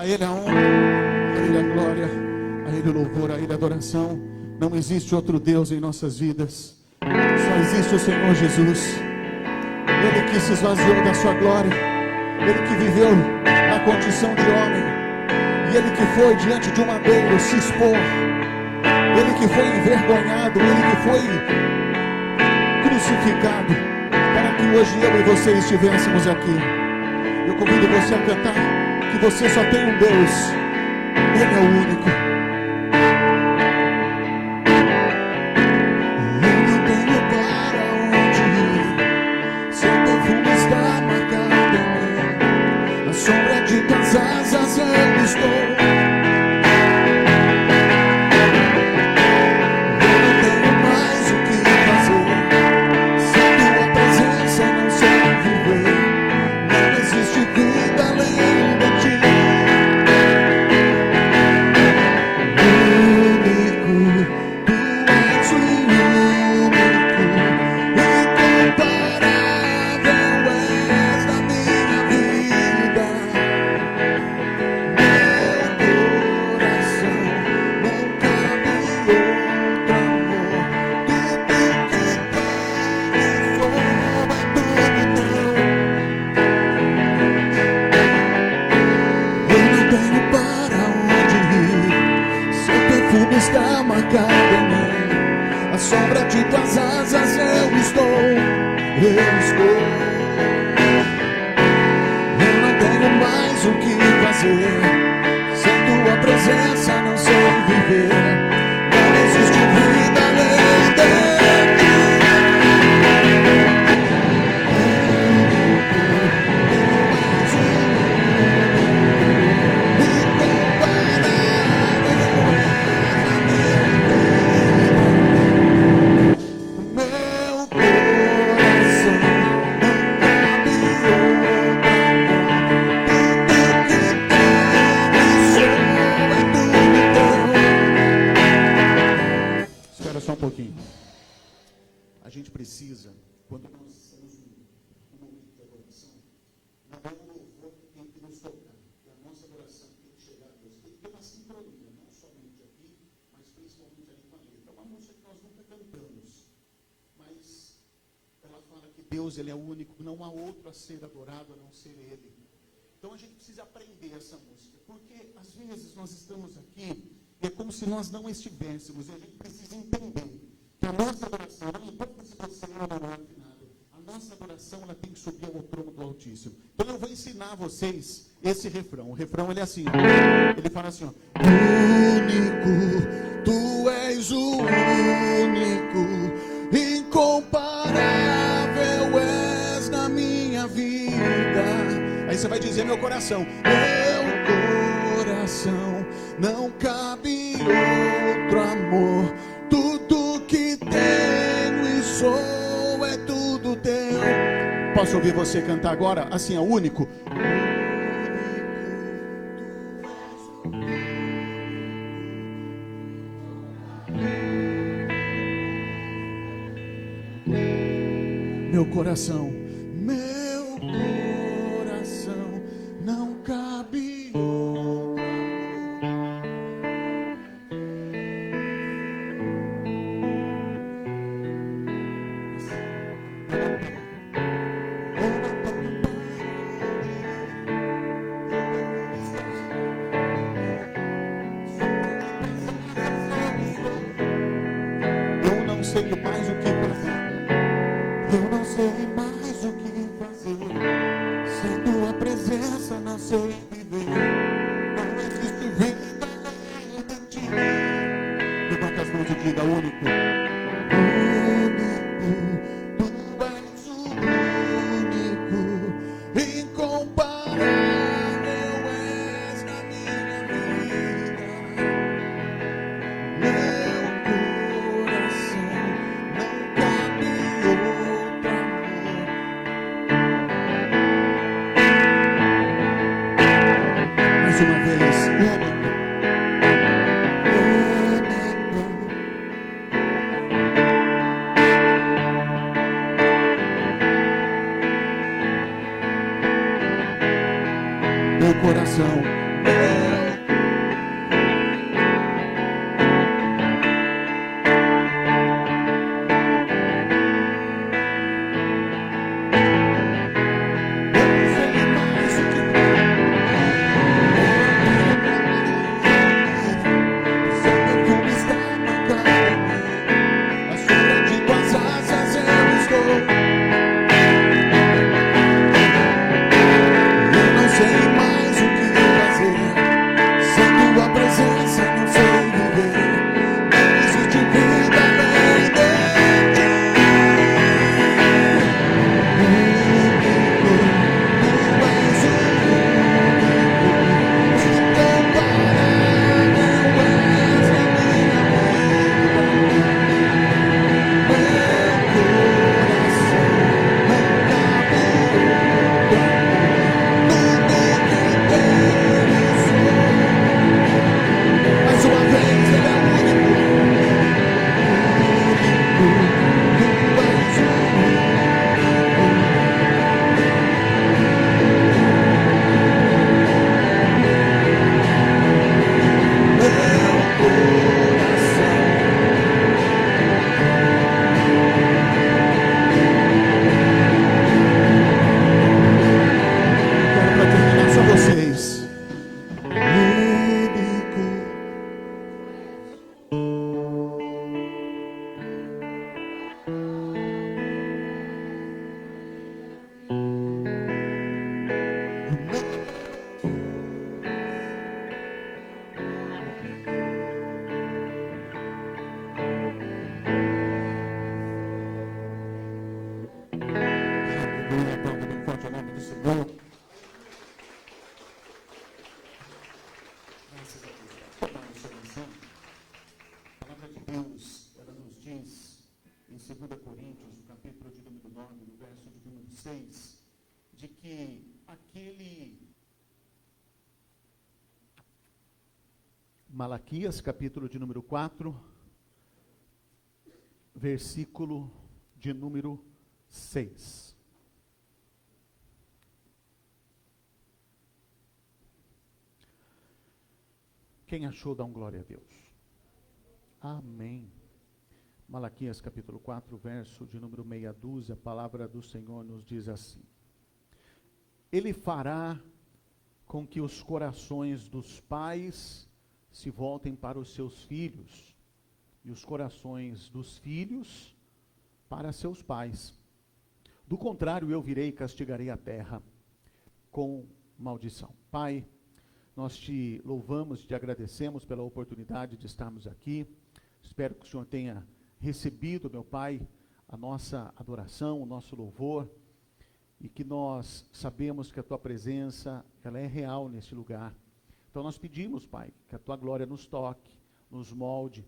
A Ele a honra, a Ele a glória, a Ele o louvor, a Ele a adoração. Não existe outro Deus em nossas vidas. Só existe o Senhor Jesus. Ele que se esvaziou da sua glória. Ele que viveu a condição de homem. E Ele que foi diante de um madeiro se expor. Ele que foi envergonhado. Ele que foi crucificado. Para que hoje eu e você estivéssemos aqui. Eu convido você a cantar que você só tem um Deus. Ele é o único. Eu não tenho para onde ir. Seu perfume está marcado em mim. Na sombra de tuas asas eu estou. Eu não tenho mais o que fazer. Sem tua presença não sei viver. Não existe vida além de ti. Está marcado em mim. A sombra de tuas asas eu estou. Eu não tenho mais o que fazer. Sem tua presença não sei viver. Não existe vida além de ti. A gente precisa, quando nós estamos no momento de adoração, não é um louvor que tem que nos tocar, é a nossa adoração que tem que chegar a Deus. Tem que ter uma sincronia, não somente aqui, mas principalmente ali com a letra. É uma música que nós nunca cantamos, mas ela fala que Deus ele é o único, não há outro a ser adorado a não ser Ele. Então a gente precisa aprender essa música, porque às vezes nós estamos aqui e é como se nós não estivéssemos, e a gente precisa entender que a nossa adoração, não importa se você é ou não é afinado, a nossa adoração ela tem que subir ao trono do Altíssimo. Então eu vou ensinar a vocês esse refrão. O refrão ele é assim, ele fala assim, ó, único, tu és o único, incomparável és na minha vida. Aí você vai dizer meu coração não cabe outro amor. Tudo que tenho e sou é tudo teu. Posso ouvir você cantar agora? Assim, é o único. Meu coração não cabe outro. Eu não sei mais o que fazer. Eu não sei mais o que fazer. Sem tua presença não sei viver. Não existe vida além de ti. Levanta as mãos e diga único. Único, tu és o único, incomparável és na minha vida. Meu coração não cabe outro amor. Mais uma vez, único. Meu coração Aleluia, aplauda bem forte o nome do Senhor. Graças a Deus. Para a sua oração, a palavra de Deus, ela nos diz em 2 Coríntios, no capítulo de número 9, no verso de número 6, de que Malaquias, capítulo de número 4, versículo de número 6. Quem achou, dá um glória a Deus. Amém. Malaquias capítulo 4, verso de número meia dúzia, a palavra do Senhor nos diz assim: Ele fará com que os corações dos pais se voltem para os seus filhos, e os corações dos filhos para seus pais. Do contrário, eu virei e castigarei a terra com maldição. Pai, nós te louvamos, te agradecemos pela oportunidade de estarmos aqui. Espero que o Senhor tenha recebido, meu Pai, a nossa adoração, o nosso louvor, e que nós sabemos que a Tua presença, ela é real neste lugar. Então nós pedimos, Pai, que a Tua glória nos toque, nos molde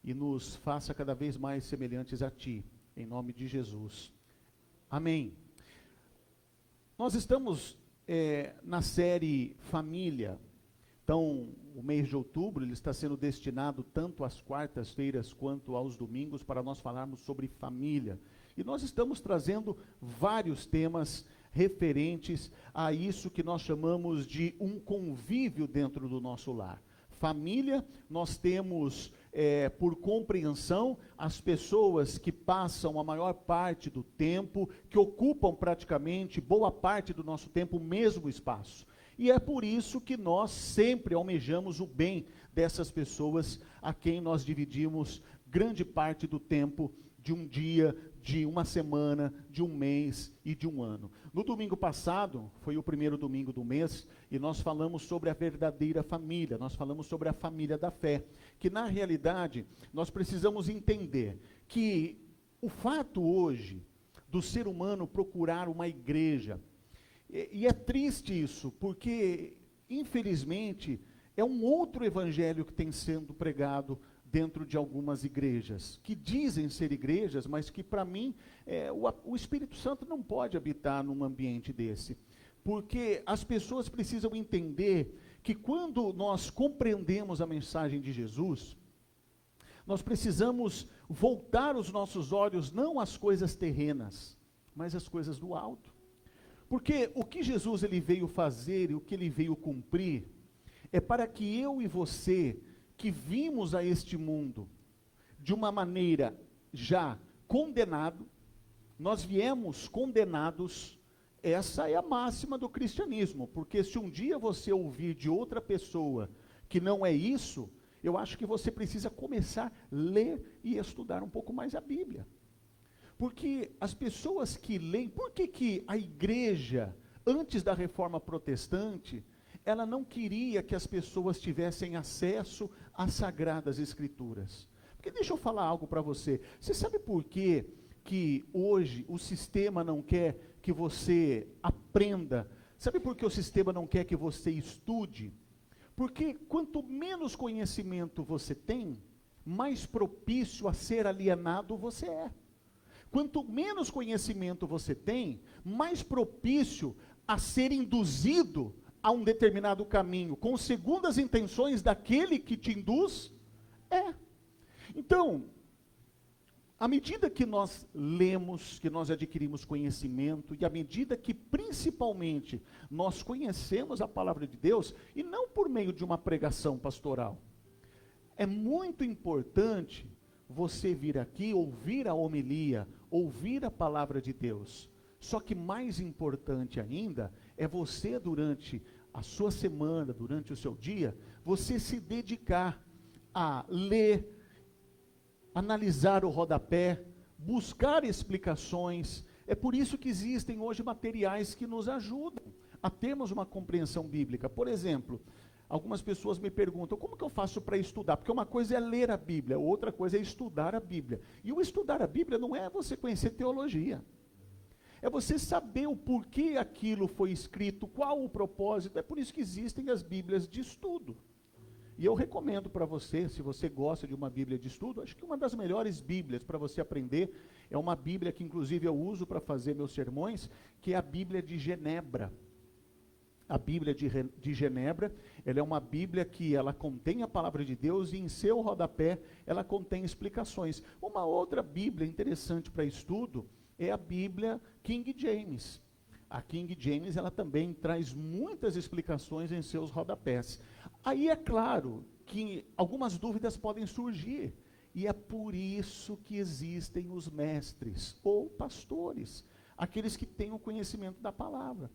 e nos faça cada vez mais semelhantes a Ti, em nome de Jesus. Amém. Nós estamos na série Família. Então, o mês de outubro, ele está sendo destinado tanto às quartas-feiras quanto aos domingos para nós falarmos sobre família. E nós estamos trazendo vários temas referentes a isso que nós chamamos de um convívio dentro do nosso lar. Família, nós temos, por compreensão, as pessoas que passam a maior parte do tempo, que ocupam praticamente boa parte do nosso tempo o mesmo espaço. E é por isso que nós sempre almejamos o bem dessas pessoas a quem nós dividimos grande parte do tempo de um dia, de uma semana, de um mês e de um ano. No domingo passado, foi o primeiro domingo do mês, e nós falamos sobre a verdadeira família, nós falamos sobre a família da fé, que na realidade nós precisamos entender que o fato hoje do ser humano procurar uma igreja, e é triste isso, porque infelizmente é um outro evangelho que tem sendo pregado dentro de algumas igrejas, que dizem ser igrejas, mas que para mim, o Espírito Santo não pode habitar num ambiente desse, porque as pessoas precisam entender que quando nós compreendemos a mensagem de Jesus, nós precisamos voltar os nossos olhos não às coisas terrenas, mas às coisas do alto, porque o que Jesus ele veio fazer e o que ele veio cumprir, é para que eu e você, que vimos a este mundo de uma maneira já condenado, nós viemos condenados. Essa é a máxima do cristianismo, porque se um dia você ouvir de outra pessoa que não é isso, eu acho que você precisa começar a ler e estudar um pouco mais a Bíblia. Porque as pessoas que leem, por que a igreja, antes da reforma protestante, ela não queria que as pessoas tivessem acesso às sagradas escrituras? Porque deixa eu falar algo para você. Você sabe por que hoje o sistema não quer que você aprenda? Sabe por que o sistema não quer que você estude? Porque quanto menos conhecimento você tem, mais propício a ser alienado você é. Quanto menos conhecimento você tem, mais propício a ser induzido a um determinado caminho, com segundas intenções daquele que te induz, Então, à medida que nós lemos, que nós adquirimos conhecimento, e à medida que, principalmente, nós conhecemos a palavra de Deus, e não por meio de uma pregação pastoral, é muito importante você vir aqui, ouvir a homilia, ouvir a palavra de Deus. Só que mais importante ainda, é você durante a sua semana, durante o seu dia, você se dedicar a ler, analisar o rodapé, buscar explicações. É por isso que existem hoje materiais que nos ajudam a termos uma compreensão bíblica. Por exemplo, algumas pessoas me perguntam, como que eu faço para estudar? Porque uma coisa é ler a Bíblia, outra coisa é estudar a Bíblia. E o estudar a Bíblia não é você conhecer teologia. É você saber o porquê aquilo foi escrito, qual o propósito. É por isso que existem as Bíblias de estudo. E eu recomendo para você, se você gosta de uma Bíblia de estudo, acho que uma das melhores Bíblias para você aprender é uma Bíblia que inclusive eu uso para fazer meus sermões, que é a Bíblia de Genebra. A Bíblia de Genebra, ela é uma Bíblia que ela contém a palavra de Deus e em seu rodapé ela contém explicações. Uma outra Bíblia interessante para estudo é a Bíblia King James. A King James, ela também traz muitas explicações em seus rodapés. Aí é claro que algumas dúvidas podem surgir, e é por isso que existem os mestres ou pastores, aqueles que têm o conhecimento da palavra.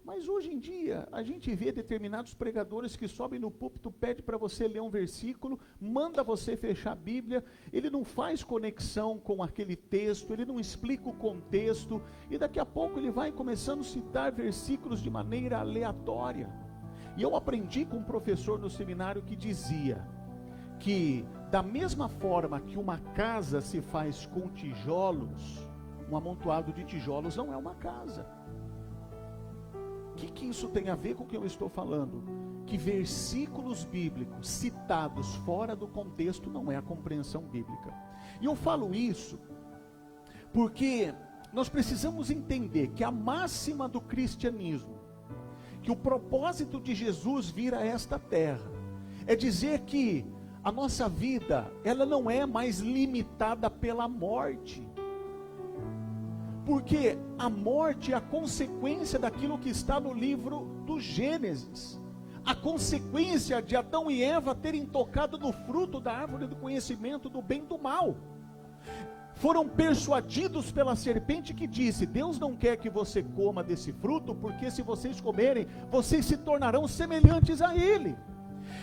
Mas hoje em dia, a gente vê determinados pregadores que sobem no púlpito, pede para você ler um versículo, manda você fechar a Bíblia, ele não faz conexão com aquele texto, ele não explica o contexto, e daqui a pouco ele vai começando a citar versículos de maneira aleatória. E eu aprendi com um professor no seminário que dizia que, da mesma forma que uma casa se faz com tijolos, um amontoado de tijolos não é uma casa. O que isso tem a ver com o que eu estou falando? Que versículos bíblicos citados fora do contexto não é a compreensão bíblica. E eu falo isso porque nós precisamos entender que a máxima do cristianismo, que o propósito de Jesus vir a esta terra, é dizer que a nossa vida, ela não é mais limitada pela morte. Porque a morte é a consequência daquilo que está no livro do Gênesis. A consequência de Adão e Eva terem tocado no fruto da árvore do conhecimento do bem e do mal. Foram persuadidos pela serpente que disse: Deus não quer que você coma desse fruto, porque se vocês comerem, vocês se tornarão semelhantes a Ele.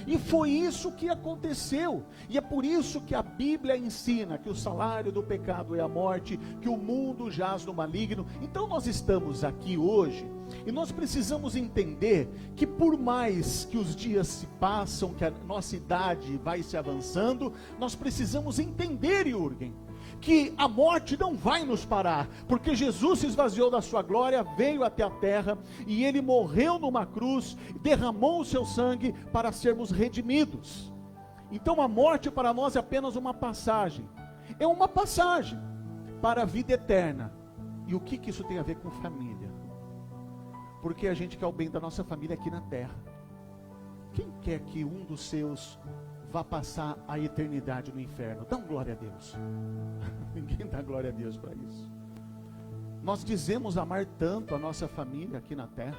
E foi isso que aconteceu, e é por isso que a Bíblia ensina que o salário do pecado é a morte, que o mundo jaz no maligno. Então nós estamos aqui hoje, e nós precisamos entender que por mais que os dias se passam, que a nossa idade vai se avançando, nós precisamos entender, Jürgen, que a morte não vai nos parar, porque Jesus se esvaziou da sua glória, veio até a terra, e Ele morreu numa cruz, derramou o seu sangue para sermos redimidos. Então a morte para nós é apenas uma passagem, é uma passagem para a vida eterna. E o que isso tem a ver com família? Porque a gente quer o bem da nossa família aqui na terra. Quem quer que um dos seus vá passar a eternidade no inferno? Dá glória a Deus. Ninguém dá glória a Deus para isso. Nós dizemos amar tanto a nossa família aqui na terra,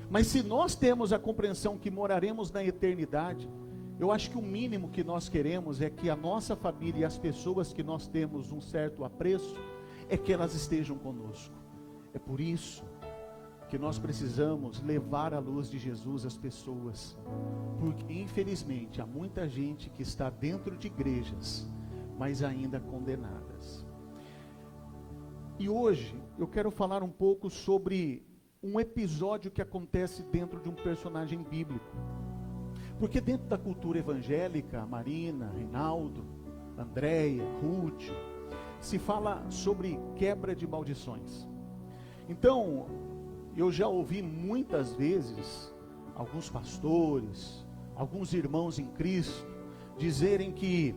mas se nós temos a compreensão que moraremos na eternidade, eu acho que o mínimo que nós queremos é que a nossa família e as pessoas que nós temos um certo apreço, é que elas estejam conosco. É por isso que nós precisamos levar a luz de Jesus às pessoas, porque infelizmente há muita gente que está dentro de igrejas, mas ainda condenadas. E hoje eu quero falar um pouco sobre um episódio que acontece dentro de um personagem bíblico, porque dentro da cultura evangélica, Marina, Reinaldo, Andréia, Ruth, se fala sobre quebra de maldições. Então, eu já ouvi muitas vezes alguns pastores, alguns irmãos em Cristo, dizerem que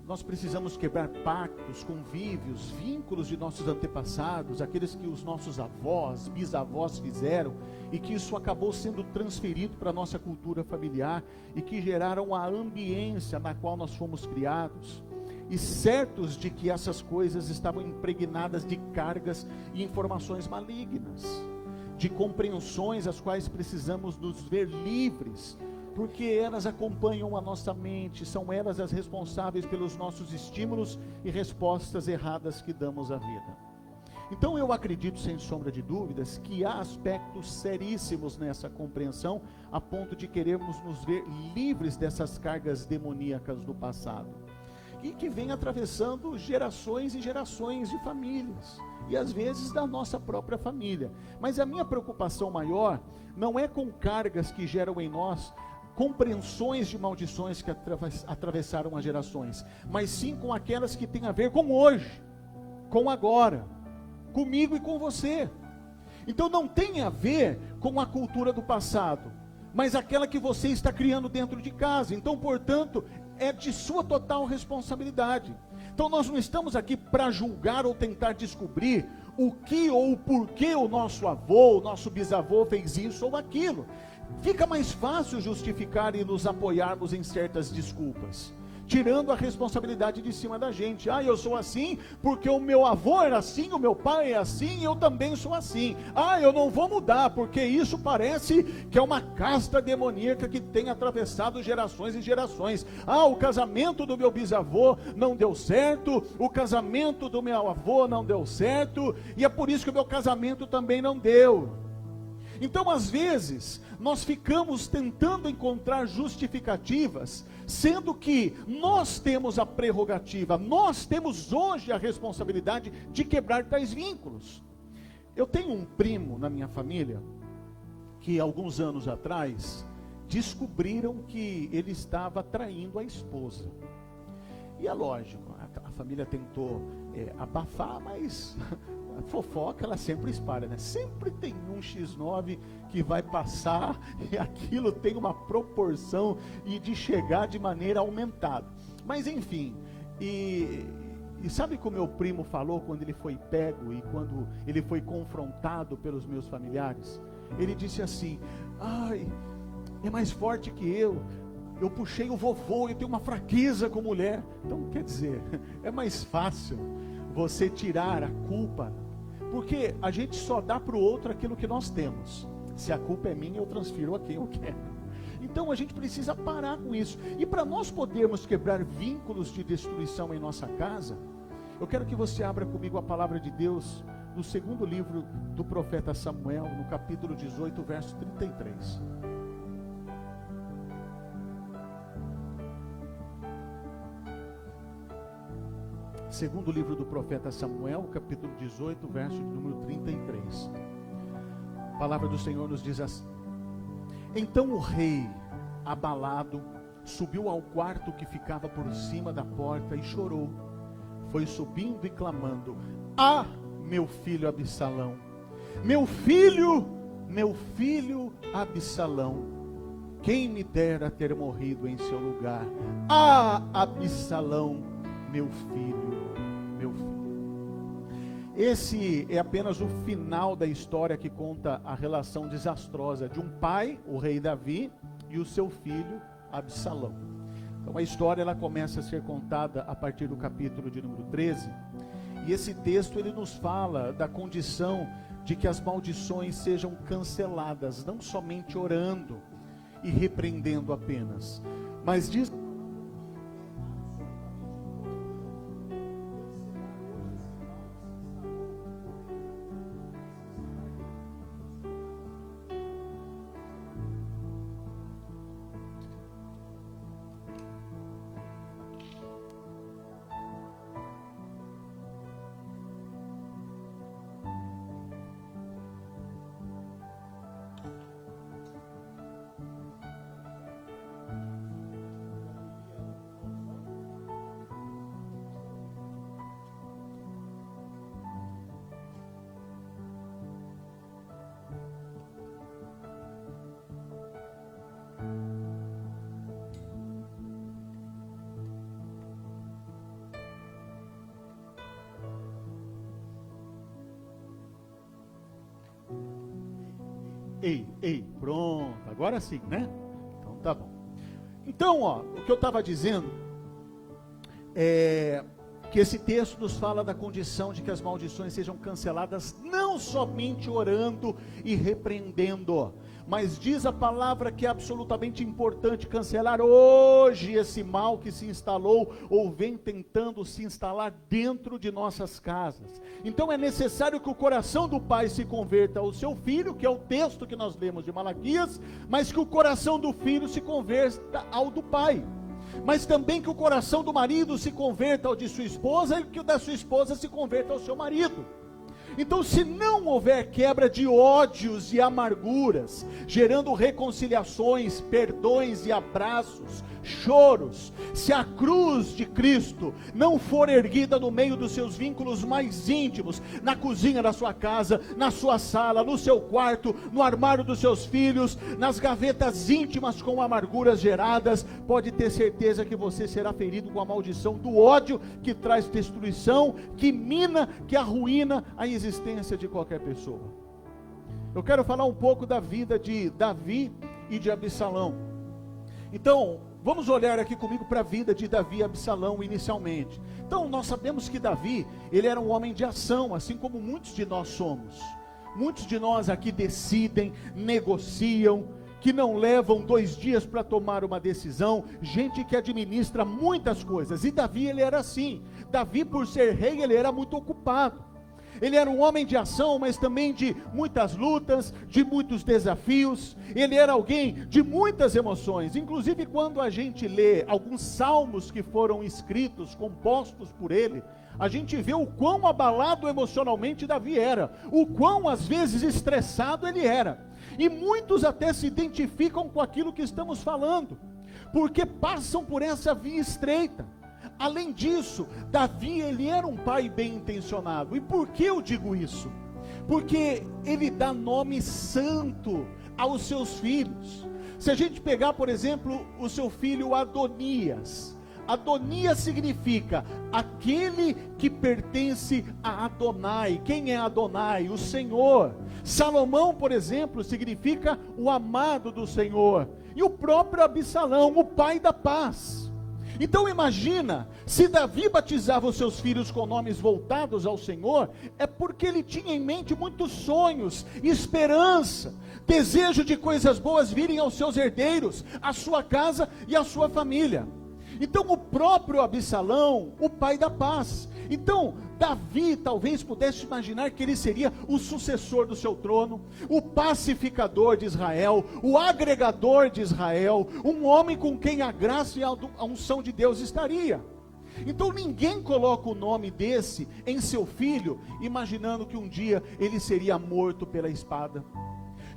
nós precisamos quebrar pactos, convívios, vínculos de nossos antepassados, aqueles que os nossos avós, bisavós fizeram, e que isso acabou sendo transferido para a nossa cultura familiar, e que geraram a ambiência na qual nós fomos criados, e certos de que essas coisas estavam impregnadas de cargas e informações malignas, de compreensões as quais precisamos nos ver livres, porque elas acompanham a nossa mente, são elas as responsáveis pelos nossos estímulos e respostas erradas que damos à vida. Então eu acredito, sem sombra de dúvidas, que há aspectos seríssimos nessa compreensão, a ponto de querermos nos ver livres dessas cargas demoníacas do passado, e que vem atravessando gerações e gerações de famílias, e às vezes da nossa própria família. Mas a minha preocupação maior não é com cargas que geram em nós compreensões de maldições que atravessaram as gerações, mas sim com aquelas que têm a ver com hoje, com agora. comigo e com você. Então não tem a ver com a cultura do passado, mas aquela que você está criando dentro de casa. Então, portanto, é de sua total responsabilidade. Então nós não estamos aqui para julgar ou tentar descobrir o que ou o porquê o nosso avô, o nosso bisavô fez isso ou aquilo. Fica mais fácil justificar e nos apoiarmos em certas desculpas, tirando a responsabilidade de cima da gente. Eu sou assim porque o meu avô era assim, o meu pai é assim, eu também sou assim. Eu não vou mudar porque isso parece que é uma casta demoníaca que tem atravessado gerações e gerações. O casamento do meu bisavô não deu certo, o casamento do meu avô não deu certo, e é por isso que o meu casamento também não deu. Então, às vezes, nós ficamos tentando encontrar justificativas, sendo que nós temos a prerrogativa, nós temos hoje a responsabilidade de quebrar tais vínculos. Eu tenho um primo na minha família, que alguns anos atrás, descobriram que ele estava traindo a esposa. E é lógico, a família tentou abafar, mas a fofoca ela sempre espalha, né? Sempre tem um X9 que vai passar e aquilo tem uma proporção e de chegar de maneira aumentada. Mas enfim, e sabe como meu primo falou quando ele foi pego e quando ele foi confrontado pelos meus familiares? Ele disse assim: é mais forte que eu puxei o vovô, eu tenho uma fraqueza com mulher. Então, quer dizer, é mais fácil você tirar a culpa, porque a gente só dá para o outro aquilo que nós temos. Se a culpa é minha, eu transfiro a quem eu quero. Então a gente precisa parar com isso. E para nós podermos quebrar vínculos de destruição em nossa casa, eu quero que você abra comigo a palavra de Deus no segundo livro do profeta Samuel, no capítulo 18, verso 33. Segundo livro do profeta Samuel, capítulo 18, verso de número 33. A palavra do Senhor nos diz assim: Então o rei, abalado, subiu ao quarto que ficava por cima da porta e chorou. Foi subindo e clamando: meu filho Absalão, meu filho Absalão, quem me dera ter morrido em seu lugar. Absalão, meu filho. Esse é apenas o final da história que conta a relação desastrosa de um pai, o rei Davi, e o seu filho Absalão. Então a história ela começa a ser contada a partir do capítulo de número 13, e esse texto ele nos fala da condição de que as maldições sejam canceladas, não somente orando e repreendendo apenas, mas diz pronto, agora sim, né? Então tá bom. Então, o que eu estava dizendo é que esse texto nos fala da condição de que as maldições sejam canceladas, não somente orando e repreendendo, mas diz a palavra que é absolutamente importante cancelar hoje esse mal que se instalou ou vem tentando se instalar dentro de nossas casas. Então é necessário que o coração do pai se converta ao seu filho, que é o texto que nós lemos de Malaquias, mas que o coração do filho se converta ao do pai. Mas também que o coração do marido se converta ao de sua esposa e que o da sua esposa se converta ao seu marido. Então, se não houver quebra de ódios e amarguras, gerando reconciliações, perdões e abraços, choros, se a cruz de Cristo não for erguida no meio dos seus vínculos mais íntimos, na cozinha da sua casa, na sua sala, no seu quarto, no armário dos seus filhos, nas gavetas íntimas com amarguras geradas, pode ter certeza que você será ferido com a maldição do ódio, que traz destruição, que mina, que arruína a existência de qualquer pessoa. Eu quero falar um pouco da vida de Davi e de Absalão. Então, vamos olhar aqui comigo para a vida de Davi e Absalão inicialmente. Então, nós sabemos que Davi, ele era um homem de ação, assim como muitos de nós somos. Muitos de nós aqui decidem, negociam, que não levam 2 dias para tomar uma decisão, gente que administra muitas coisas, e Davi ele era assim. Davi, por ser rei, ele era muito ocupado, ele era um homem de ação, mas também de muitas lutas, de muitos desafios, ele era alguém de muitas emoções. Inclusive quando a gente lê alguns salmos que foram escritos, compostos por ele, a gente vê o quão abalado emocionalmente Davi era, o quão às vezes estressado ele era, e muitos até se identificam com aquilo que estamos falando, porque passam por essa via estreita. Além disso, Davi ele era um pai bem intencionado. E por que eu digo isso? Porque ele dá nome santo aos seus filhos. Se a gente pegar, por exemplo, o seu filho Adonias, Adonias significa aquele que pertence a Adonai. Quem é Adonai? O Senhor. Salomão, por exemplo, significa o amado do Senhor. E o próprio Absalão, o pai da paz. Então imagina, se Davi batizava os seus filhos com nomes voltados ao Senhor, é porque ele tinha em mente muitos sonhos, esperança, desejo de coisas boas virem aos seus herdeiros, à sua casa e à sua família. Então o próprio Absalão, o pai da paz. Então Davi talvez pudesse imaginar que ele seria o sucessor do seu trono, o pacificador de Israel, o agregador de Israel, um homem com quem a graça e a unção de Deus estaria. Então ninguém coloca o nome desse em seu filho, imaginando que um dia ele seria morto pela espada,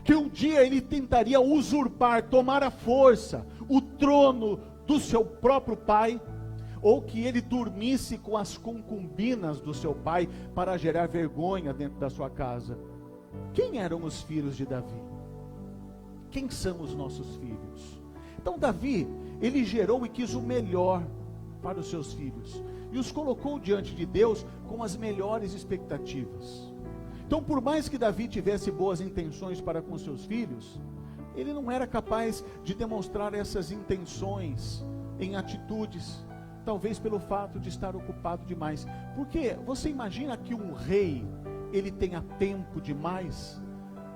que um dia ele tentaria usurpar, tomar à força o trono do seu próprio pai, ou que ele dormisse com as concubinas do seu pai para gerar vergonha dentro da sua casa. Quem eram os filhos de Davi? Quem são os nossos filhos? Então Davi, ele gerou e quis o melhor para os seus filhos, e os colocou diante de Deus com as melhores expectativas. Então, por mais que Davi tivesse boas intenções para com seus filhos, ele não era capaz de demonstrar essas intenções em atitudes, talvez pelo fato de estar ocupado demais. Porque você imagina que um rei, ele tenha tempo demais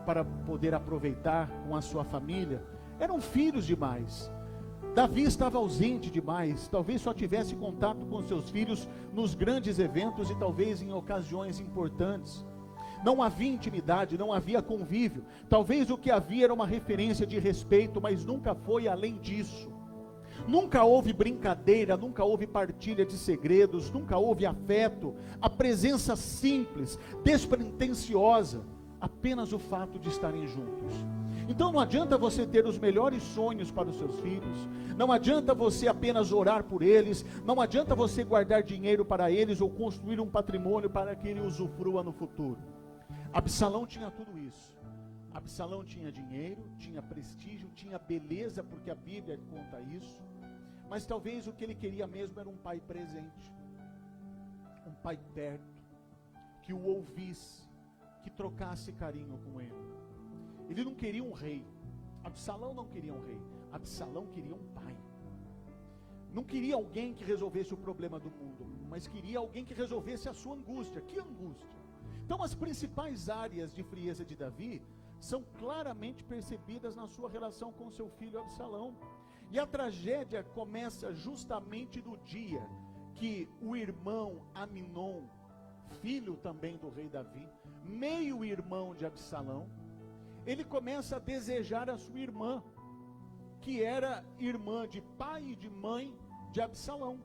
para poder aproveitar com a sua família? Eram filhos demais. Davi estava ausente demais, talvez só tivesse contato com seus filhos nos grandes eventos e talvez em ocasiões importantes. Não havia intimidade, não havia convívio. Talvez o que havia era uma referência de respeito, mas nunca foi além disso. Nunca houve brincadeira, nunca houve partilha de segredos, nunca houve afeto, a presença simples, despretensiosa, apenas o fato de estarem juntos. Então não adianta você ter os melhores sonhos para os seus filhos, não adianta você apenas orar por eles, não adianta você guardar dinheiro para eles ou construir um patrimônio para que ele usufrua no futuro. Absalão tinha tudo isso. Absalão tinha dinheiro, tinha prestígio, tinha beleza, porque a Bíblia conta isso. Mas talvez o que ele queria mesmo era um pai presente, um pai perto, que o ouvisse, que trocasse carinho com ele. Ele não queria um rei. Absalão não queria um rei. Absalão queria um pai. Não queria alguém que resolvesse o problema do mundo, mas queria alguém que resolvesse a sua angústia. Que angústia? Então as principais áreas de frieza de Davi são claramente percebidas na sua relação com seu filho Absalão. E a tragédia começa justamente no dia que o irmão Aminon, filho também do rei Davi, meio-irmão de Absalão, ele começa a desejar a sua irmã, que era irmã de pai e de mãe de Absalão.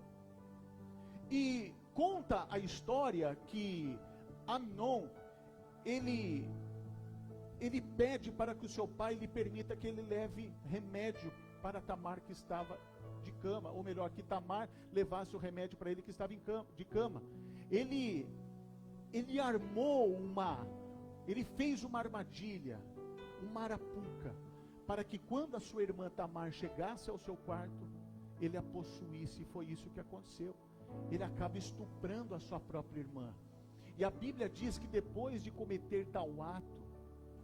E conta a história que Aminon, ele pede para que o seu pai lhe permita que ele leve remédio para Tamar, que estava de cama, ou melhor, que Tamar levasse o remédio para ele que estava de cama. Ele fez uma armadilha, uma arapuca, para que quando a sua irmã Tamar chegasse ao seu quarto, ele a possuísse, e foi isso que aconteceu. Ele acaba estuprando a sua própria irmã. E a Bíblia diz que depois de cometer tal ato,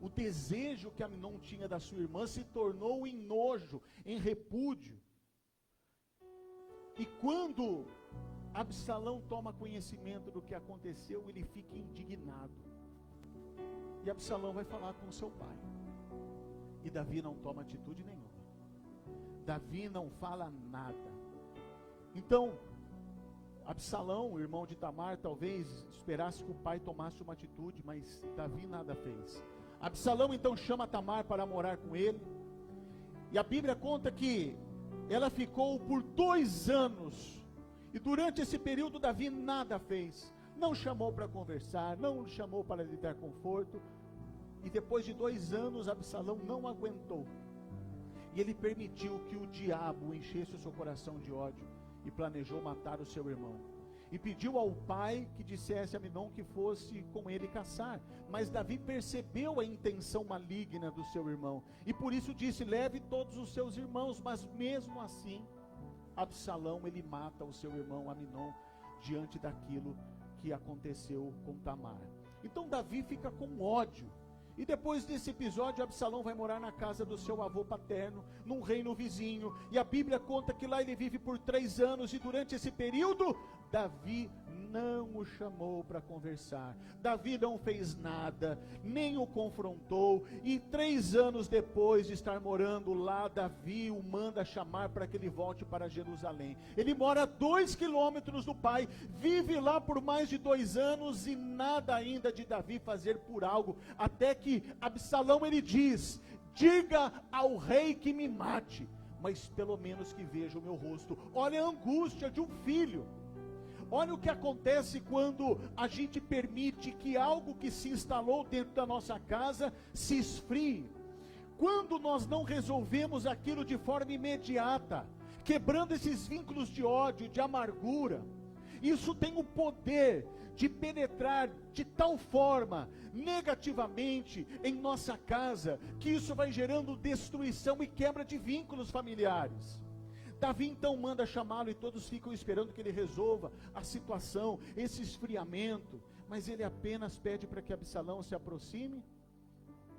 o desejo que Amnon tinha da sua irmã se tornou em nojo, em repúdio. E quando Absalão toma conhecimento do que aconteceu, ele fica indignado. E Absalão vai falar com seu pai. E Davi não toma atitude nenhuma. Davi não fala nada. Então, Absalão, o irmão de Tamar, talvez esperasse que o pai tomasse uma atitude, mas Davi nada fez. Absalão então chama Tamar para morar com ele. E a Bíblia conta que ela ficou por 2 anos. E durante esse período Davi nada fez. Não chamou para conversar, não chamou para lhe dar conforto. E depois de 2 anos, Absalão não aguentou. E ele permitiu que o diabo enchesse o seu coração de ódio e planejou matar o seu irmão. E pediu ao pai que dissesse a Amnon que fosse com ele caçar. Mas Davi percebeu a intenção maligna do seu irmão. E por isso disse: leve todos os seus irmãos. Mas mesmo assim, Absalão, ele mata o seu irmão Amnon diante daquilo que aconteceu com Tamar. Então Davi fica com ódio. E depois desse episódio, Absalão vai morar na casa do seu avô paterno, num reino vizinho. E a Bíblia conta que lá ele vive por 3 anos. E durante esse período, Davi não o chamou para conversar. Davi não fez nada, nem o confrontou. E 3 anos depois de estar morando lá, Davi o manda chamar para que ele volte para Jerusalém. Ele mora a 2 quilômetros do pai, vive lá por mais de 2 anos e nada ainda de Davi fazer por algo. Até que Absalão ele diz: diga ao rei que me mate, mas pelo menos que veja o meu rosto. Olha a angústia de um filho. Olha o que acontece quando a gente permite que algo que se instalou dentro da nossa casa se esfrie. Quando nós não resolvemos aquilo de forma imediata, quebrando esses vínculos de ódio, de amargura, isso tem o poder de penetrar de tal forma negativamente em nossa casa, que isso vai gerando destruição e quebra de vínculos familiares. Davi então manda chamá-lo e todos ficam esperando que ele resolva a situação, esse esfriamento. Mas ele apenas pede para que Absalão se aproxime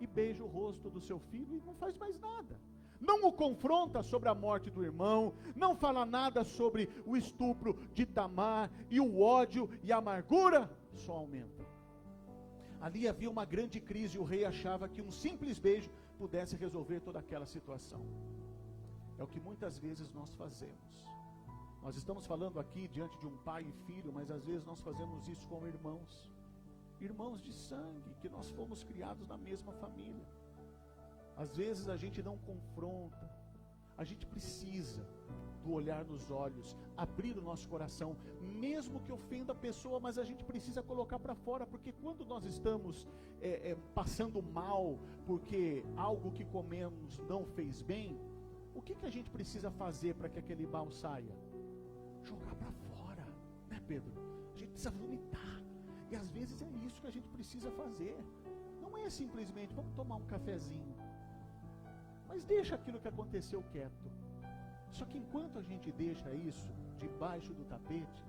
e beije o rosto do seu filho e não faz mais nada. Não o confronta sobre a morte do irmão, não fala nada sobre o estupro de Tamar, e o ódio e a amargura só aumentam. Ali havia uma grande crise e o rei achava que um simples beijo pudesse resolver toda aquela situação. É o que muitas vezes nós fazemos. Nós estamos falando aqui diante de um pai e filho, mas às vezes nós fazemos isso com irmãos. Irmãos de sangue, que nós fomos criados na mesma família. Às vezes a gente não confronta. A gente precisa do olhar nos olhos, abrir o nosso coração, mesmo que ofenda a pessoa, mas a gente precisa colocar para fora, porque quando nós estamos passando mal, porque algo que comemos não fez bem, o que a gente precisa fazer para que aquele mal saia? Jogar para fora, né, Pedro? A gente precisa vomitar, e às vezes é isso que a gente precisa fazer. Não é simplesmente, vamos tomar um cafezinho, mas deixa aquilo que aconteceu quieto. Só que enquanto a gente deixa isso debaixo do tapete,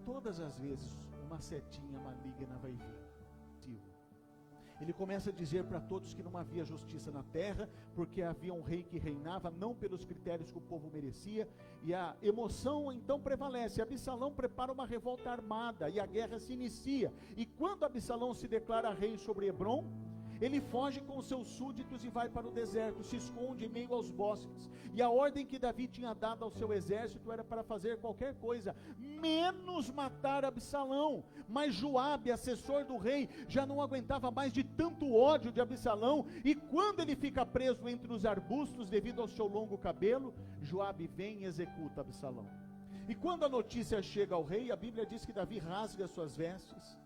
todas as vezes uma setinha maligna vai vir. Ele começa a dizer para todos que não havia justiça na terra, porque havia um rei que reinava não pelos critérios que o povo merecia, e a emoção então prevalece. Absalão prepara uma revolta armada, e a guerra se inicia, e quando Absalão se declara rei sobre Hebrom, ele foge com seus súditos e vai para o deserto, se esconde em meio aos bosques. E a ordem que Davi tinha dado ao seu exército era para fazer qualquer coisa, menos matar Absalão. Mas Joabe, assessor do rei, já não aguentava mais de tanto ódio de Absalão, e quando ele fica preso entre os arbustos devido ao seu longo cabelo, Joabe vem e executa Absalão. E quando a notícia chega ao rei, a Bíblia diz que Davi rasga suas vestes,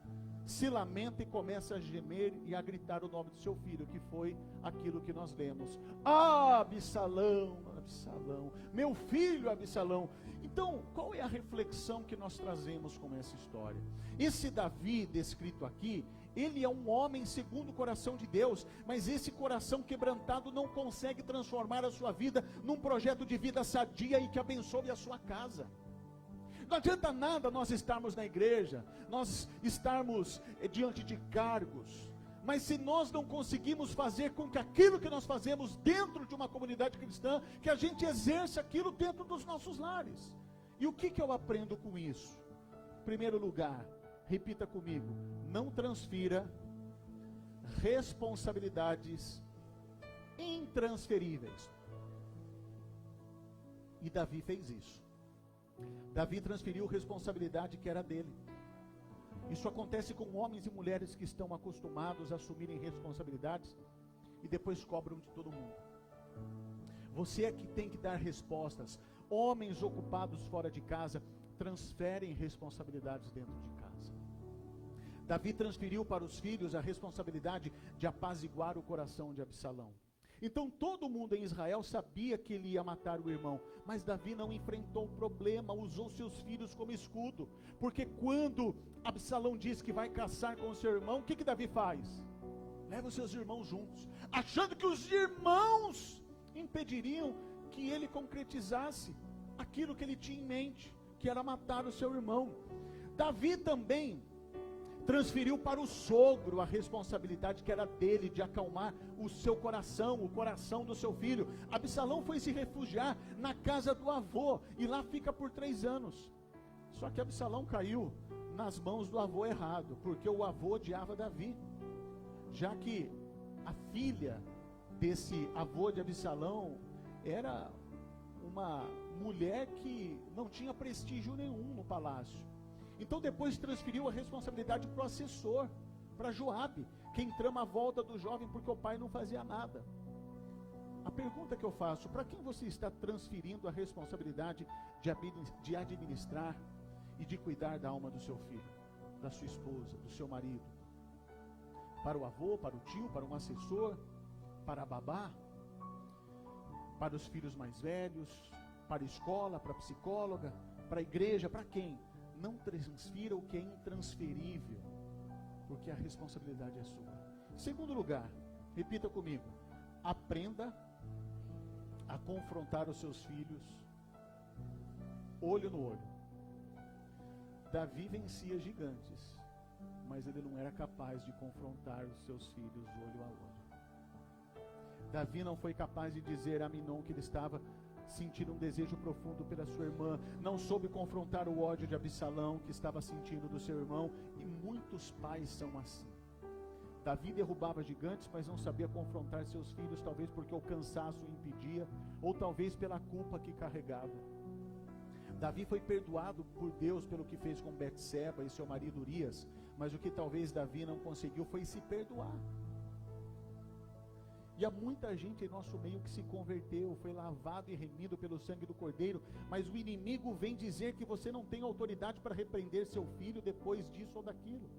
se lamenta e começa a gemer e a gritar o nome do seu filho, que foi aquilo que nós lemos: ah, Absalão, Absalão, meu filho Absalão. Então, qual é a reflexão que nós trazemos com essa história? Esse Davi descrito aqui, ele é um homem segundo o coração de Deus, mas esse coração quebrantado não consegue transformar a sua vida num projeto de vida sadia e que abençoe a sua casa. Não adianta nada nós estarmos na igreja, nós estarmos diante de cargos, mas se nós não conseguimos fazer com que aquilo que nós fazemos dentro de uma comunidade cristã, que a gente exerça aquilo dentro dos nossos lares. E o que eu aprendo com isso? Em primeiro lugar, repita comigo: não transfira responsabilidades intransferíveis. E Davi fez isso. Davi transferiu responsabilidade que era dele. Isso acontece com homens e mulheres que estão acostumados a assumirem responsabilidades e depois cobram de todo mundo. Você é que tem que dar respostas. Homens ocupados fora de casa transferem responsabilidades dentro de casa. Davi transferiu para os filhos a responsabilidade de apaziguar o coração de Absalão. Então todo mundo em Israel sabia que ele ia matar o irmão, mas Davi não enfrentou o problema, usou seus filhos como escudo, porque quando Absalão diz que vai caçar com o seu irmão, o que Davi faz? Leva os seus irmãos juntos, achando que os irmãos impediriam que ele concretizasse aquilo que ele tinha em mente, que era matar o seu irmão. Davi também transferiu para o sogro a responsabilidade que era dele, de acalmar o seu coração, o coração do seu filho. Absalão foi se refugiar na casa do avô, e lá fica por 3 anos. Só que Absalão caiu nas mãos do avô errado, porque o avô odiava Davi, já que a filha desse avô de Absalão era uma mulher que não tinha prestígio nenhum no palácio. Então depois transferiu a responsabilidade para o assessor, para Joabe, quem trama a volta do jovem porque o pai não fazia nada. A pergunta que eu faço: para quem você está transferindo a responsabilidade de administrar e de cuidar da alma do seu filho, da sua esposa, do seu marido? Para o avô, para o tio, para um assessor, para a babá, para os filhos mais velhos, para a escola, para a psicóloga, para a igreja? Para quem? Não transfira o que é intransferível, porque a responsabilidade é sua. Em segundo lugar, repita comigo: aprenda a confrontar os seus filhos olho no olho. Davi vencia gigantes, mas ele não era capaz de confrontar os seus filhos olho a olho. Davi não foi capaz de dizer a Amnon que ele estava sentindo um desejo profundo pela sua irmã, não soube confrontar o ódio de Absalão que estava sentindo do seu irmão, e muitos pais são assim. Davi derrubava gigantes, mas não sabia confrontar seus filhos, talvez porque o cansaço o impedia, ou talvez pela culpa que carregava. Davi foi perdoado por Deus pelo que fez com Betseba e seu marido Urias, mas o que talvez Davi não conseguiu foi se perdoar. E há muita gente em nosso meio que se converteu, foi lavado e remido pelo sangue do Cordeiro, mas o inimigo vem dizer que você não tem autoridade para repreender seu filho depois disso ou daquilo.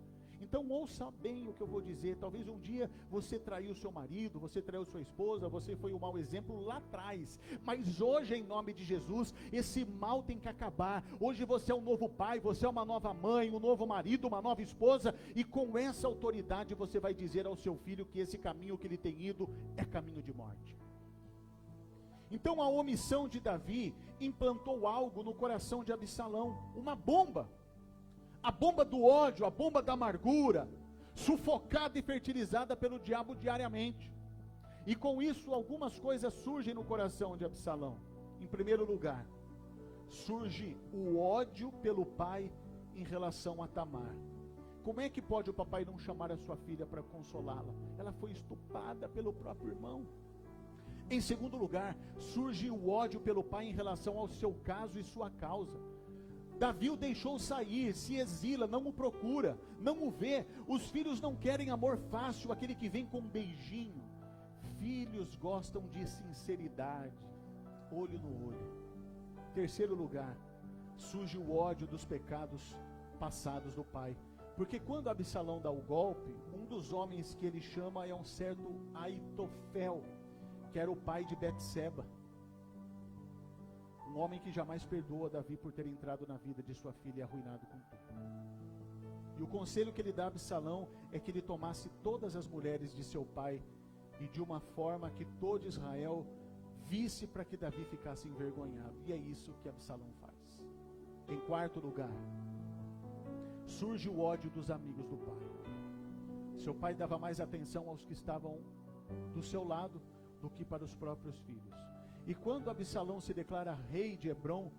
Então ouça bem o que eu vou dizer. Talvez um dia você traiu seu marido, você traiu sua esposa, você foi um mau exemplo lá atrás, mas hoje, em nome de Jesus, esse mal tem que acabar. Hoje você é um novo pai, você é uma nova mãe, um novo marido, uma nova esposa, e com essa autoridade você vai dizer ao seu filho que esse caminho que ele tem ido é caminho de morte. Então a omissão de Davi implantou algo no coração de Absalão, uma bomba. A bomba do ódio, a bomba da amargura, sufocada e fertilizada pelo diabo diariamente. E com isso algumas coisas surgem no coração de Absalão. Em primeiro lugar, surge o ódio pelo pai em relação a Tamar. Como é que pode o papai não chamar a sua filha para consolá-la? Ela foi estuprada pelo próprio irmão. Em segundo lugar, surge o ódio pelo pai em relação ao seu caso e sua causa. Davi o deixou sair, se exila, não o procura, não o vê. Os filhos não querem amor fácil, aquele que vem com um beijinho. Filhos gostam de sinceridade, olho no olho. Terceiro lugar, surge o ódio dos pecados passados do pai. Porque quando Absalão dá o golpe, um dos homens que ele chama é um certo Aitofel, que era o pai de Betseba. Um homem que jamais perdoa Davi por ter entrado na vida de sua filha e arruinado com tudo. E o conselho que ele dá a Absalão é que ele tomasse todas as mulheres de seu pai e de uma forma que todo Israel visse, para que Davi ficasse envergonhado. E é isso que Absalão faz. Em quarto lugar, surge o ódio dos amigos do pai. Seu pai dava mais atenção aos que estavam do seu lado do que para os próprios filhos. E quando Absalão se declara rei de Hebrom,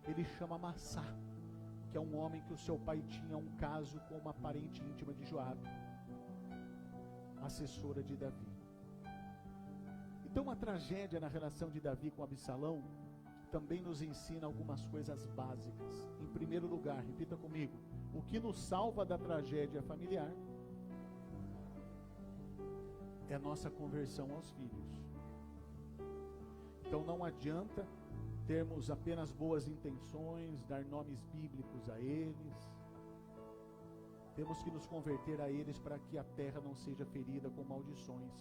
ele chama Amassá, que é um homem que o seu pai tinha um caso com uma parente íntima de Joabe, assessora de Davi. Então a tragédia na relação de Davi com Absalão também nos ensina algumas coisas básicas. Em primeiro lugar, repita comigo, o que nos salva da tragédia familiar é a nossa conversão aos filhos. Então não adianta termos apenas boas intenções, dar nomes bíblicos a eles. Temos que nos converter a eles para que a terra não seja ferida com maldições.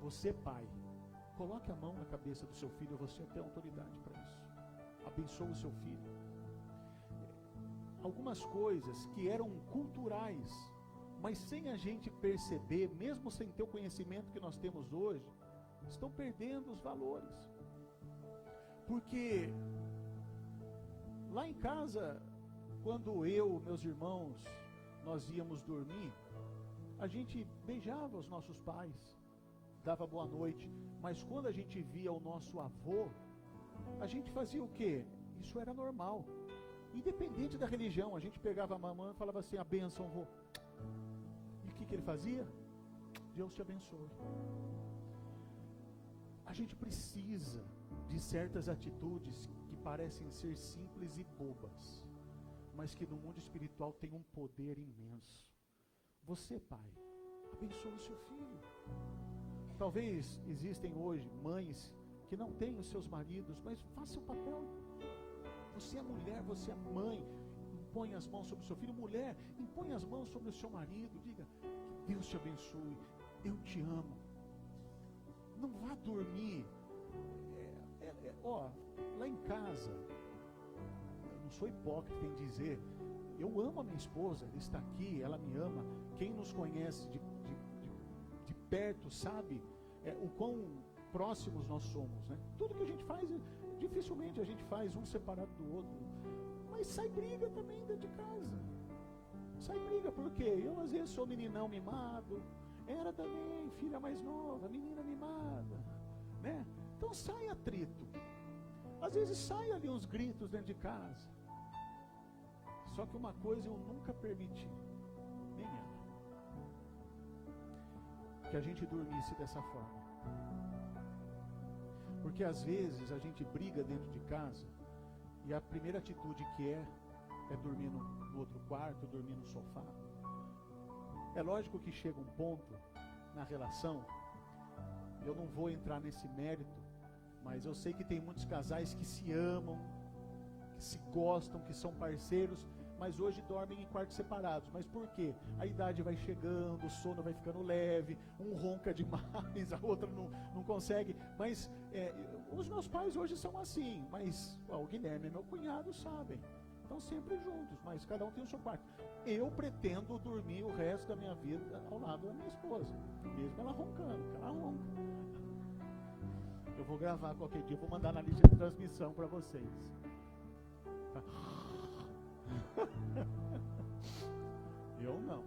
Você, pai, coloque a mão na cabeça do seu filho, você tem autoridade para isso. Abençoe o seu filho. Algumas coisas que eram culturais, mas sem a gente perceber, mesmo sem ter o conhecimento que nós temos hoje, estão perdendo os valores. Porque lá em casa, quando eu, meus irmãos, nós íamos dormir, a gente beijava os nossos pais, dava boa noite, mas quando a gente via o nosso avô, a gente fazia o quê? Isso era normal. Independente da religião, a gente pegava a mamãe e falava assim, a bênção, avô. E o que ele fazia? Deus te abençoe. A gente precisa de certas atitudes que parecem ser simples e bobas, mas que no mundo espiritual tem um poder imenso. Você, pai, abençoe o seu filho. Talvez existem hoje mães que não têm os seus maridos, mas faça o papel. Você é mulher, você é mãe, impõe as mãos sobre o seu filho. Mulher, impõe as mãos sobre o seu marido, diga, que Deus te abençoe, eu te amo. Não vá dormir, lá em casa, eu não sou hipócrita em dizer, eu amo a minha esposa, ela está aqui, ela me ama. Quem nos conhece de perto sabe o quão próximos nós somos, né? Tudo que a gente faz, dificilmente a gente faz um separado do outro, mas sai briga também dentro de casa. Sai briga, porque eu às vezes sou meninão mimado, era também filha mais nova, menina mimada, né? Então sai atrito. Às vezes sai ali uns gritos dentro de casa. Só que uma coisa eu nunca permiti, nem ela, que a gente dormisse dessa forma. Porque às vezes a gente briga dentro de casa e a primeira atitude que é dormir no outro quarto, dormir no sofá. É lógico que chega um ponto na relação, eu não vou entrar nesse mérito, mas eu sei que tem muitos casais que se amam, que se gostam, que são parceiros, mas hoje dormem em quartos separados. Mas por quê? A idade vai chegando, o sono vai ficando leve, um ronca demais, a outra não consegue. Mas os meus pais hoje são assim, mas o Guilherme e meu cunhado sabem. Estão sempre juntos, mas cada um tem o seu quarto. Eu pretendo dormir o resto da minha vida ao lado da minha esposa, mesmo ela roncando, porque ela ronca. Eu vou gravar qualquer dia, vou mandar na lista de transmissão para vocês. Eu não.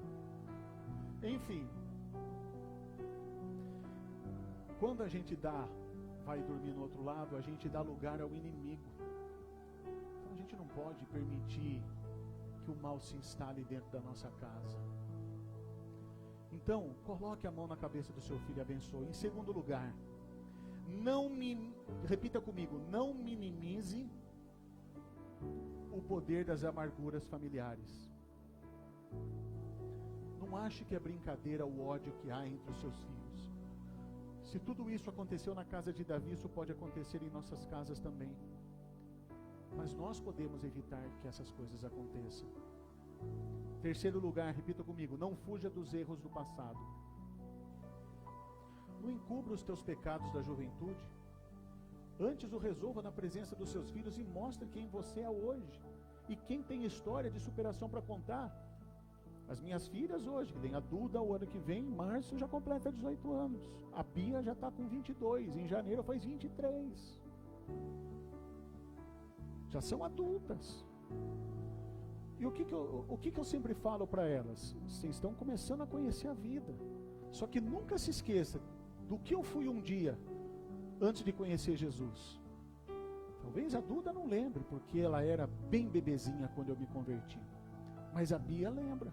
Enfim, quando a gente vai dormir no outro lado, a gente dá lugar ao inimigo. Então a gente não pode permitir que o mal se instale dentro da nossa casa. Então, coloque a mão na cabeça do seu filho e abençoe. Em segundo lugar, repita comigo, não minimize o poder das amarguras familiares. Não ache que é brincadeira o ódio que há entre os seus filhos. Se tudo isso aconteceu na casa de Davi, isso pode acontecer em nossas casas também. Mas nós podemos evitar que essas coisas aconteçam. Terceiro lugar, repita comigo, não fuja dos erros do passado. Não encubra os teus pecados da juventude. Antes o resolva na presença dos seus filhos e mostre quem você é hoje. E quem tem história de superação para contar. As minhas filhas hoje, que tem a Duda, o ano que vem, em março, já completa 18 anos. A Bia já está com 22, em janeiro faz 23. Já são adultas. E o que eu sempre falo para elas? Vocês estão começando a conhecer a vida. Só que nunca se esqueça do que eu fui um dia, antes de conhecer Jesus. Talvez a Duda não lembre, porque ela era bem bebezinha quando eu me converti. Mas a Bia lembra.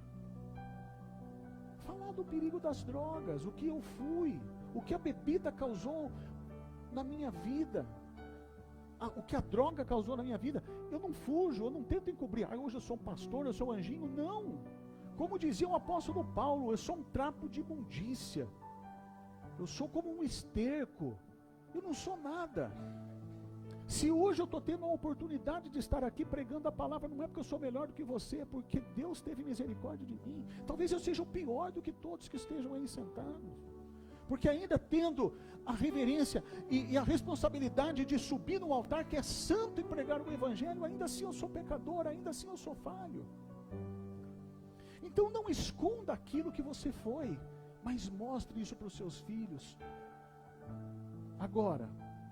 Falar do perigo das drogas, o que eu fui, o que a bebida causou na minha vida. O que a droga causou na minha vida. Eu não fujo, eu não tento encobrir. Hoje eu sou um pastor, eu sou um anjinho. Não. Como dizia o apóstolo Paulo, eu sou um trapo de imundícia. Eu sou como um esterco. Eu não sou nada. Se hoje eu estou tendo a oportunidade de estar aqui pregando a palavra, não é porque eu sou melhor do que você, é porque Deus teve misericórdia de mim. Talvez eu seja o pior do que todos que estejam aí sentados. Porque ainda tendo a reverência e a responsabilidade de subir no altar que é santo e pregar o evangelho, ainda assim eu sou pecador, ainda assim eu sou falho. Então não esconda aquilo que você foi, mas mostre isso para os seus filhos. Agora,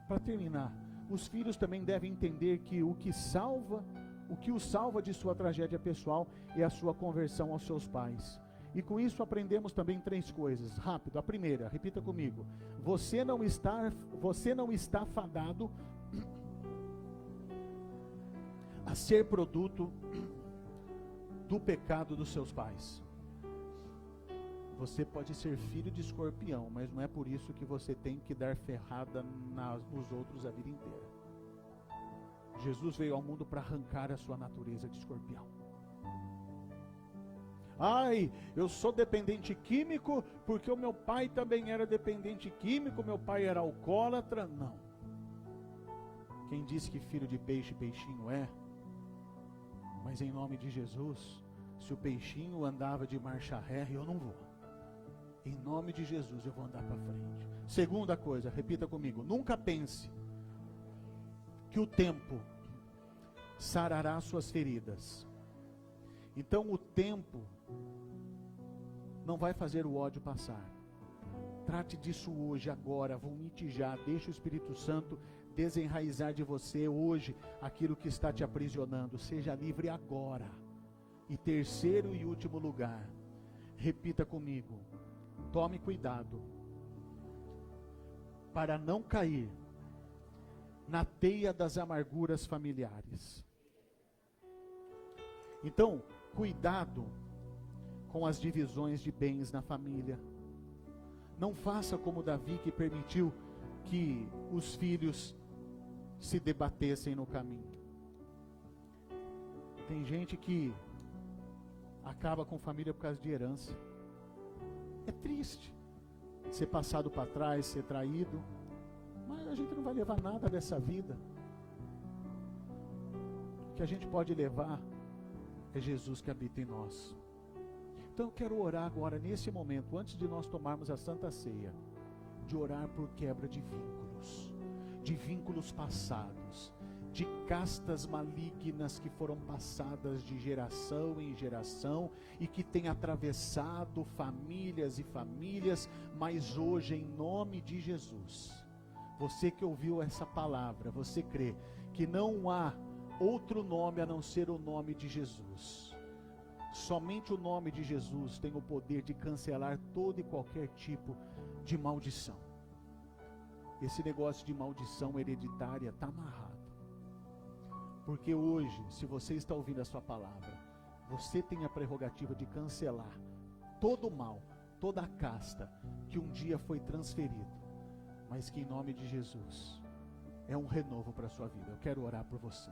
para terminar, os filhos também devem entender que o que os salva de sua tragédia pessoal é a sua conversão aos seus pais. E com isso aprendemos também 3 coisas. Rápido, a primeira, repita comigo. Você não está fadado a ser produto do pecado dos seus pais. Você pode ser filho de escorpião, mas não é por isso que você tem que dar ferrada nos outros a vida inteira. Jesus veio ao mundo para arrancar a sua natureza de escorpião. Ai, eu sou dependente químico porque o meu pai também era dependente químico, meu pai era alcoólatra. Não. Quem disse que filho de peixe, peixinho é? Mas em nome de Jesus, se o peixinho andava de marcha ré, eu não vou. Em nome de Jesus eu vou andar para frente. Segunda coisa, repita comigo, nunca pense que o tempo sarará suas feridas. Então o tempo não vai fazer o ódio passar. Trate disso hoje, agora, vomite já, deixe o Espírito Santo desenraizar de você hoje aquilo que está te aprisionando. Seja livre agora. E terceiro e último lugar, repita comigo, tome cuidado para não cair na teia das amarguras familiares. Então, cuidado com as divisões de bens na família. Não faça como Davi, que permitiu que os filhos se debatessem no caminho. Tem gente que acaba com família por causa de herança. É triste ser passado para trás, ser traído, mas a gente não vai levar nada dessa vida. O que a gente pode levar é Jesus que habita em nós. Então eu quero orar agora, nesse momento, antes de nós tomarmos a Santa Ceia, de orar por quebra de vínculos passados, de castas malignas que foram passadas de geração em geração e que têm atravessado famílias e famílias, mas hoje, em nome de Jesus, você que ouviu essa palavra, você crê que não há outro nome a não ser o nome de Jesus. Somente o nome de Jesus tem o poder de cancelar todo e qualquer tipo de maldição. Esse negócio de maldição hereditária está amarrado. Porque hoje, se você está ouvindo a sua palavra, você tem a prerrogativa de cancelar todo o mal, toda a casta que um dia foi transferido, mas que em nome de Jesus é um renovo para a sua vida. Eu quero orar por você.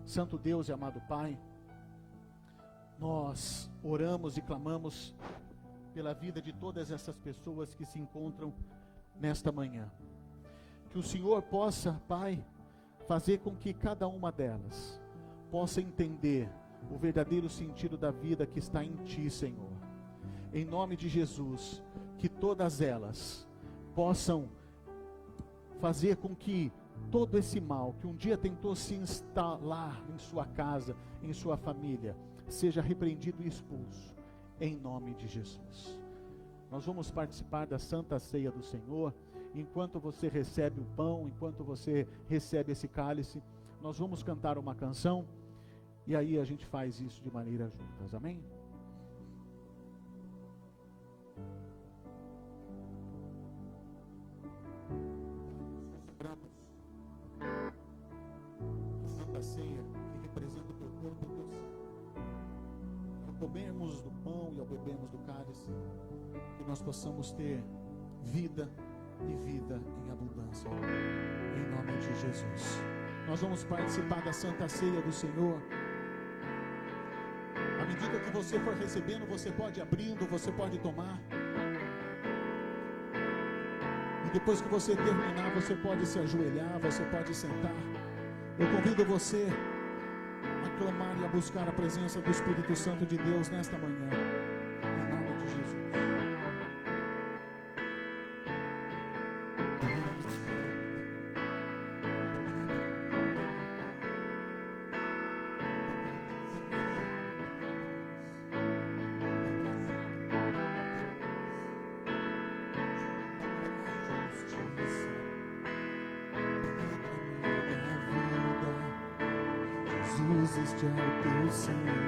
Santo Deus e amado Pai, nós oramos e clamamos pela vida de todas essas pessoas que se encontram nesta manhã. Que o Senhor possa, Pai, fazer com que cada uma delas possa entender o verdadeiro sentido da vida que está em Ti, Senhor. Em nome de Jesus, que todas elas possam fazer com que todo esse mal que um dia tentou se instalar em sua casa, em sua família, seja repreendido e expulso, em nome de Jesus. Nós vamos participar da Santa Ceia do Senhor. Enquanto você recebe o pão, enquanto você recebe esse cálice, nós vamos cantar uma canção, e aí a gente faz isso de maneira juntas, amém? Santa Ceia, que representa o teu corpo e o teu sangue. Ao comermos do pão e ao bebermos do cálice, que nós possamos ter vida e vida em abundância, em nome de Jesus. Nós vamos participar da Santa Ceia do Senhor. À medida que você for recebendo, você pode ir abrindo, você pode tomar. E depois que você terminar, você pode se ajoelhar, você pode sentar. Eu convido você a clamar e a buscar a presença do Espírito Santo de Deus nesta manhã, em nome de Jesus. Este é o teu sangue.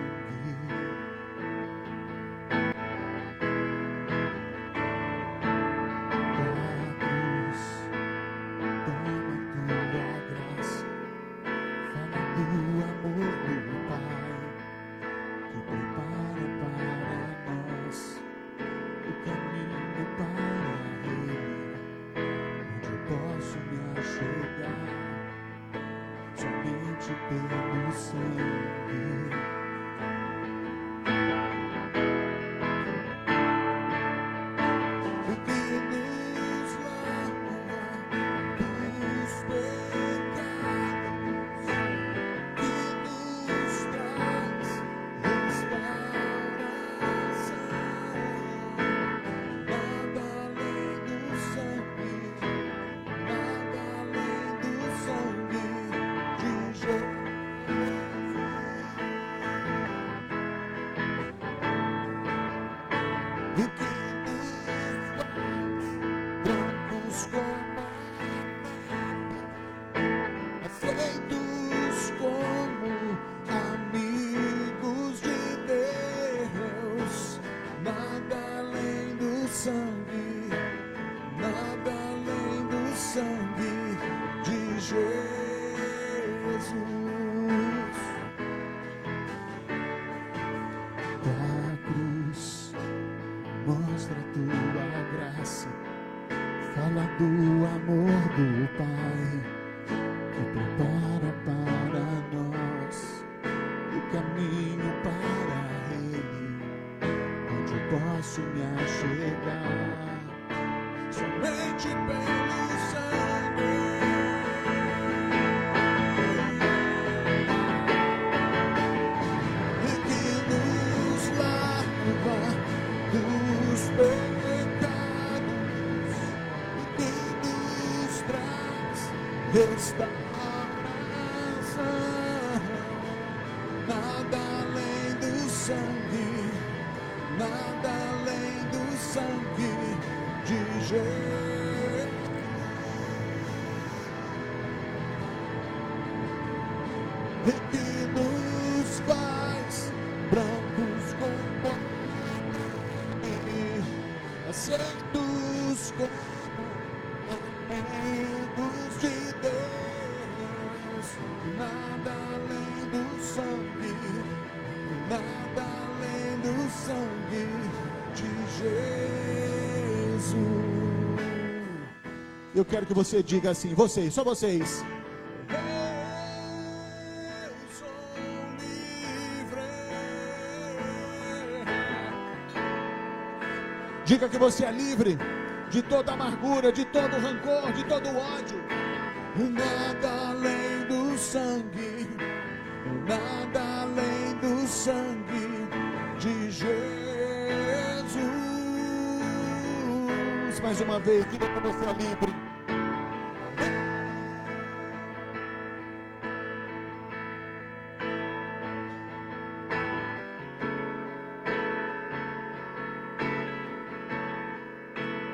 Nada além do sangue, nada além do sangue de Jesus. E que nos faz brancos como aceitos como amigos de Deus. Nada além do sangue, nada além do sangue de Jesus. Eu quero que você diga assim, vocês, só vocês. Eu sou livre. Diga que você é livre de toda amargura, de todo rancor, de todo ódio. Nada além do sangue, nada além do sangue de Jesus. Mais uma vez, diga que você é livre.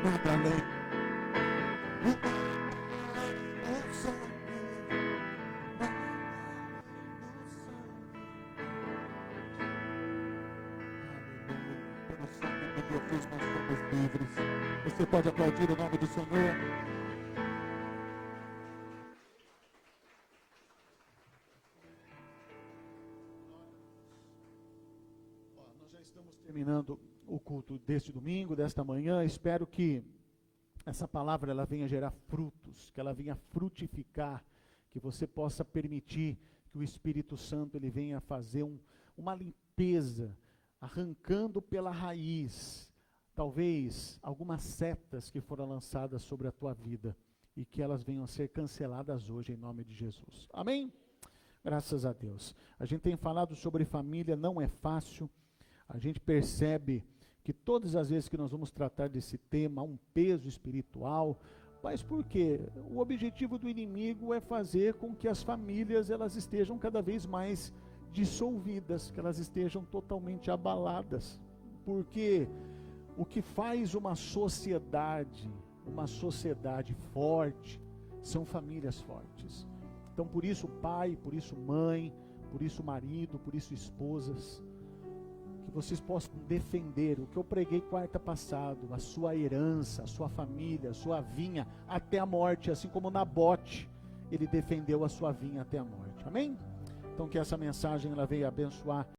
Nada além. Nós somos livres. Você pode aplaudir o nome do Senhor. Nós já estamos terminando o culto deste domingo, desta manhã. Espero que essa palavra ela venha gerar frutos, que ela venha frutificar, que você possa permitir que o Espírito Santo ele venha fazer uma limpeza, arrancando pela raiz, talvez algumas setas que foram lançadas sobre a tua vida, e que elas venham a ser canceladas hoje em nome de Jesus. Amém? Graças a Deus. A gente tem falado sobre família, não é fácil. A gente percebe que todas as vezes que nós vamos tratar desse tema, há um peso espiritual, mas por quê? O objetivo do inimigo é fazer com que as famílias elas estejam cada vez mais dissolvidas, que elas estejam totalmente abaladas, porque o que faz uma sociedade forte, são famílias fortes. Então por isso pai, por isso mãe, por isso marido, por isso esposas, que vocês possam defender o que eu preguei quarta passado, a sua herança, a sua família, a sua vinha até a morte, assim como Nabote, ele defendeu a sua vinha até a morte. Amém? Então que essa mensagem ela venha abençoar